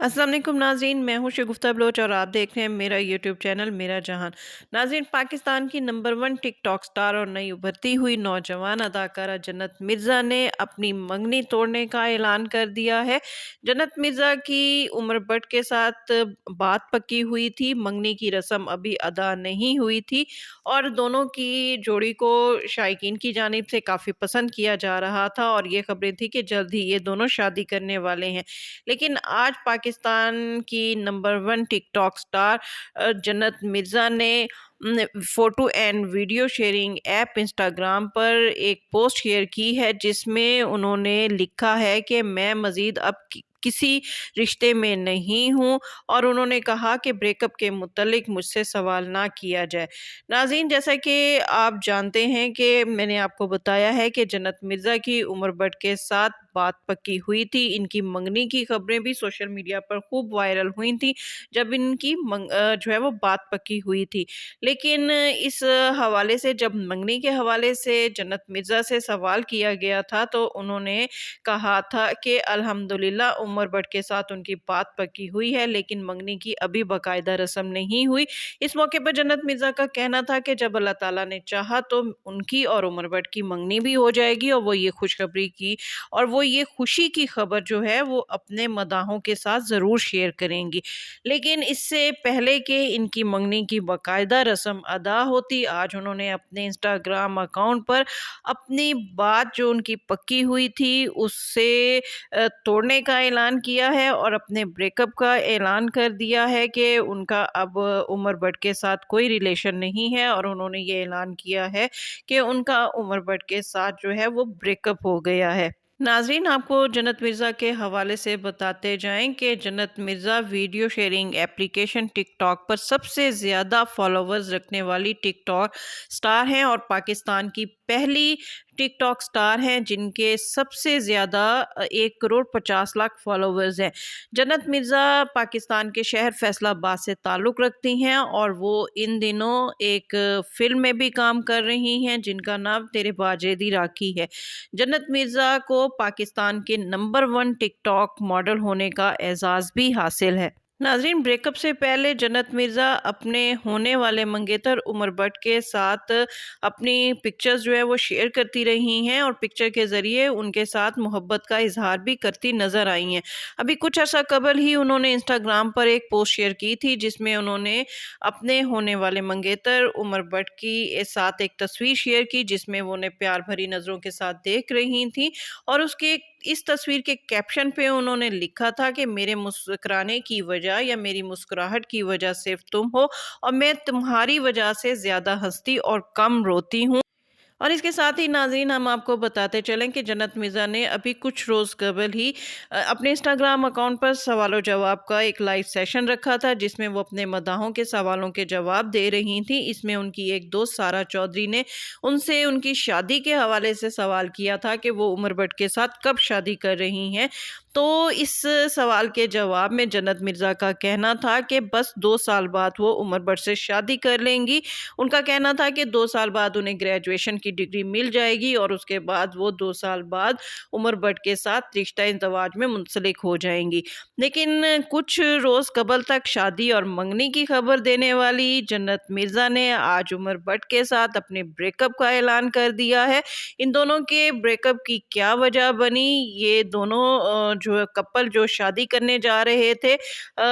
अस्सलाम वालेकुम नाज़रीन, मैं हूँ शगुफ्ता बलोच और आप देख रहे हैं मेरा यूट्यूब चैनल मेरा जहान। नाज़रीन, पाकिस्तान की नंबर 1 टिकटॉक स्टार और नई उभरती हुई नौजवान अदाकारा जन्नत मिर्ज़ा ने अपनी मंगनी तोड़ने का ऐलान कर दिया है। जन्नत मिर्ज़ा की उमर भट्ट के साथ बात पक्की हुई थी, मंगनी की रस्म अभी अदा नहीं हुई थी और दोनों की जोड़ी को शायकीन की जानिब से काफ़ी पसंद किया जा रहा था और ये खबरें थी कि जल्द ही ये दोनों शादी करने वाले हैं। लेकिन आज पाकिस्तान की नंबर 1 टिकटॉक स्टार जन्नत मिर्ज़ा ने photo and video sharing app Instagram पर एक पोस्ट शेयर की है जिसमें उन्होंने लिखा है कि मैं मज़ीद अब किसी रिश्ते में नहीं हूँ और उन्होंने कहा कि ब्रेकअप के मुतल्लिक मुझसे सवाल ना किया जाए। नाज़रीन, जैसा कि आप जानते हैं कि मैंने आपको बताया है कि जन्नत मिर्ज़ा की उमर भट्ट के साथ बात पक्की हुई थी। इनकी मंगनी की खबरें भी सोशल मीडिया पर खूब वायरल हुई थी जब इनकी जो है वो बात पक्की हुई थी। लेकिन इस हवाले से जब मंगनी के हवाले से जन्नत मिर्ज़ा से सवाल किया गया था तो उन्होंने कहा था कि अल्हम्दुलिल्लाह उमर भट्ट के साथ उनकी बात पक्की हुई है, लेकिन मंगनी की अभी बाकायदा रस्म नहीं हुई। इस मौके पर जन्नत मिर्ज़ा का कहना था कि जब अल्लाह ताला ने चाहा तो उनकी और उमर भट्ट की मंगनी भी हो जाएगी और वो ये खुशखबरी की और वो ये खुशी की खबर जो है वो अपने मदाहों के साथ ज़रूर शेयर करेंगी। लेकिन इससे पहले कि इनकी मंगनी की बाकायदा रस्म अदा होती, आज उन्होंने अपने इंस्टाग्राम अकाउंट पर अपनी बात जो उनकी पक्की हुई थी उससे तोड़ने का ऐलान किया है और अपने ब्रेकअप का ऐलान कर दिया है कि उनका अब उमर भट्ट के साथ कोई रिलेशन नहीं है और उन्होंने ये ऐलान किया है कि उनका उमर भट्ट के साथ जो है वो ब्रेकअप हो गया है। नाज़रीन, आपको जन्नत मिर्ज़ा के हवाले से बताते जाएं कि जन्नत Mirza video sharing application TikTok पर सबसे ज़्यादा फॉलोवर्स रखने वाली टिकटॉक स्टार हैं और पाकिस्तान की पहली टिकटॉक स्टार हैं जिनके सबसे ज़्यादा 1 करोड़ 50 लाख फॉलोवर्स हैं। जन्नत मिर्ज़ा पाकिस्तान के शहर फैसलाबाद से ताल्लुक़ रखती हैं और वो इन दिनों एक फ़िल्म में भी काम कर रही हैं जिनका नाम तेरे बाजेदी राखी है। जन्नत मिर्ज़ा को पाकिस्तान के नंबर 1 टिकटॉक मॉडल होने का एजाज़ भी हासिल है। नाज़रीन, ब्रेकअप से पहले जन्नत मिर्ज़ा अपने होने वाले मंगेतर उमर भट्ट के साथ अपनी पिक्चर्स जो है वो शेयर करती रही हैं और पिक्चर के ज़रिए उनके साथ मोहब्बत का इजहार भी करती नज़र आई हैं। अभी कुछ अर्सा कबल ही उन्होंने इंस्टाग्राम पर एक पोस्ट शेयर की थी जिसमें उन्होंने अपने होने वाले मंगेतर उमर भट्ट की साथ एक तस्वीर शेयर की जिसमें वो उन्हें प्यार भरी नज़रों के साथ देख रही थी और उसके इस तस्वीर के कैप्शन पे उन्होंने लिखा था कि मेरे मुस्कुराने की वजह या मेरी मुस्कुराहट की वजह सिर्फ तुम हो और मैं तुम्हारी वजह से ज़्यादा हंसती और कम रोती हूँ। और इसके साथ ही नाज़रीन, हम आपको बताते चलें कि जन्नत मिर्ज़ा ने अभी कुछ रोज़ कबल ही अपने इंस्टाग्राम अकाउंट पर सवाल जवाब का एक लाइव सेशन रखा था जिसमें वो अपने मदाहों के सवालों के जवाब दे रही थी। इसमें उनकी एक दोस्त सारा चौधरी ने उनसे उनकी शादी के हवाले से सवाल किया था कि वो उमर भट्ट के साथ कब शादी कर रही हैं। तो इस सवाल के जवाब में जन्नत मिर्ज़ा का कहना था कि बस 2 साल बाद वो उमर भट्ट से शादी कर लेंगी। उनका कहना था कि 2 साल बाद उन्हें ग्रेजुएशन की डिग्री मिल जाएगी और उसके बाद वो 2 साल बाद उमर भट्ट के साथ रिश्ता इंदवाज में मुंसलिक हो जाएंगी। लेकिन कुछ रोज़ कबल तक शादी और मंगनी की खबर देने वाली जन्नत मिर्ज़ा ने आज उमर भट्ट के साथ अपने ब्रेकअप का ऐलान कर दिया है। इन दोनों के ब्रेकअप की क्या वजह बनी, ये दोनों जो कपल जो शादी करने जा रहे थे,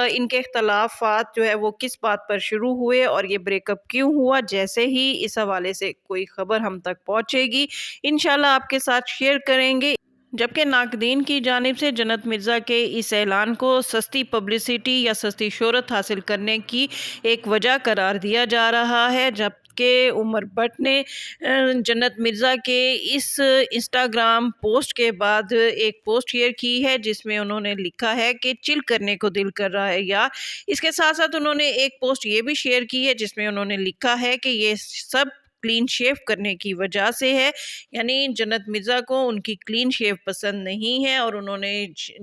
इनके इख्तलाफात जो है वो किस बात पर शुरू हुए और ये ब्रेकअप क्यों हुआ, जैसे ही इस हवाले से कोई खबर हम तक पहुंचेगी इंशाल्लाह आपके साथ शेयर करेंगे। जबकि नाकदीन की जानिब से जन्नत मिर्ज़ा के इस ऐलान को सस्ती पब्लिसिटी या सस्ती शोहरत हासिल करने की एक वजह करार दिया जा रहा है। जबकि उमर भट्ट ने जन्नत मिर्ज़ा के इस इंस्टाग्राम पोस्ट के बाद एक पोस्ट शेयर की है जिसमें उन्होंने लिखा है कि चिल करने को दिल कर रहा है यार। इसके साथ साथ उन्होंने एक पोस्ट ये भी शेयर की है जिसमें उन्होंने लिखा है कि ये सब क्लीन शेव करने की वजह से है। यानी जन्नत मिर्ज़ा को उनकी क्लीन शेव पसंद नहीं है और उन्होंने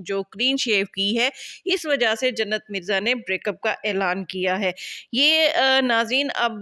जो क्लीन शेव की है, इस वजह से जन्नत मिर्ज़ा ने ब्रेकअप का ऐलान किया है। ये नाज़रीन अब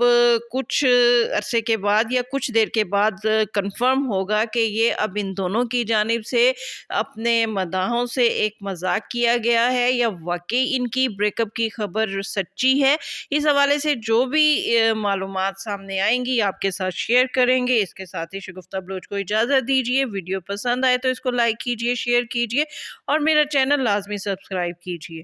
कुछ अरसे के बाद या कुछ देर के बाद कंफर्म होगा कि ये अब इन दोनों की जानिब से अपने मदाहों से एक मजाक किया गया है या वाकई इनकी ब्रेकअप की खबर सच्ची है। इस हवाले से जो भी मालूमात सामने आएंगी आपके साथ शेयर करेंगे। इसके साथ ही शगुफ्ता बलोच को इजाज़त दीजिए। वीडियो पसंद आए तो इसको लाइक कीजिए, शेयर कीजिए और मेरा चैनल लाजमी सब्सक्राइब कीजिए।